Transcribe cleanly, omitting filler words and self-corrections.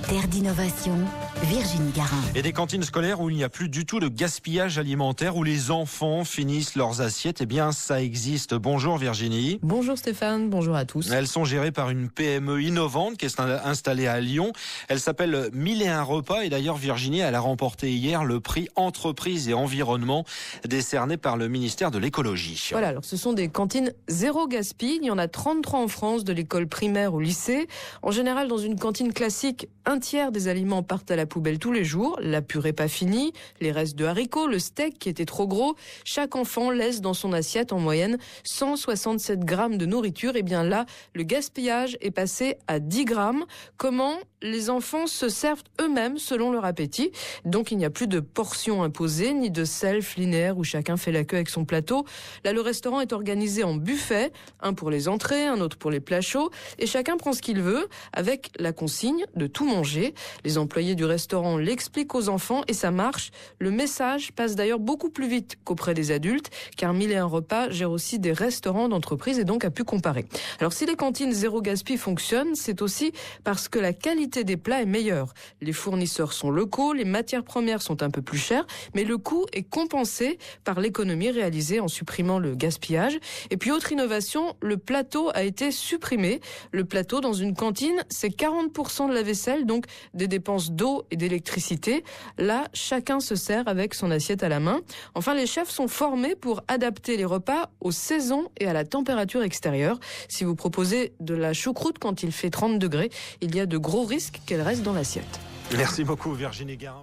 Terre d'innovation, Virginie Garin. Et des cantines scolaires où il n'y a plus du tout de gaspillage alimentaire, où les enfants finissent leurs assiettes, eh bien ça existe. Bonjour Virginie. Bonjour Stéphane, bonjour à tous. Elles sont gérées par une PME innovante qui est installée à Lyon. Elle s'appelle 1001 Repas et d'ailleurs Virginie, elle a remporté hier le prix Entreprise et Environnement décerné par le ministère de l'écologie. Voilà, alors ce sont des cantines zéro gaspille. Il y en a 33 en France, de l'école primaire au lycée. En général, dans une cantine classique, un tiers des aliments partent à la poubelle tous les jours. La purée pas finie, les restes de haricots, le steak qui était trop gros. Chaque enfant laisse dans son assiette en moyenne 167 grammes de nourriture. Et bien là, le gaspillage est passé à 10 grammes. Comment ? Les enfants se servent eux-mêmes selon leur appétit. Donc il n'y a plus de portions imposées, ni de self linéaire où chacun fait la queue avec son plateau. Là, le restaurant est organisé en buffet, un pour les entrées, un autre pour les plats chauds, et chacun prend ce qu'il veut, avec la consigne de tout manger. Les employés du restaurant l'expliquent aux enfants et ça marche. Le message passe d'ailleurs beaucoup plus vite qu'auprès des adultes, car 1001 Repas gère aussi des restaurants d'entreprise et donc a pu comparer. Alors si les cantines zéro gaspille fonctionnent, c'est aussi parce que la qualité des plats est meilleure. Les fournisseurs sont locaux, les matières premières sont un peu plus chères, mais le coût est compensé par l'économie réalisée en supprimant le gaspillage. Et puis autre innovation, le plateau a été supprimé. Le plateau dans une cantine, c'est 40% de la vaisselle, donc des dépenses d'eau et d'électricité. Là, chacun se sert avec son assiette à la main. Enfin, les chefs sont formés pour adapter les repas aux saisons et à la température extérieure. Si vous proposez de la choucroute quand il fait 30 degrés, il y a de gros risques qu'elle reste dans l'assiette. Merci beaucoup Virginie Garin.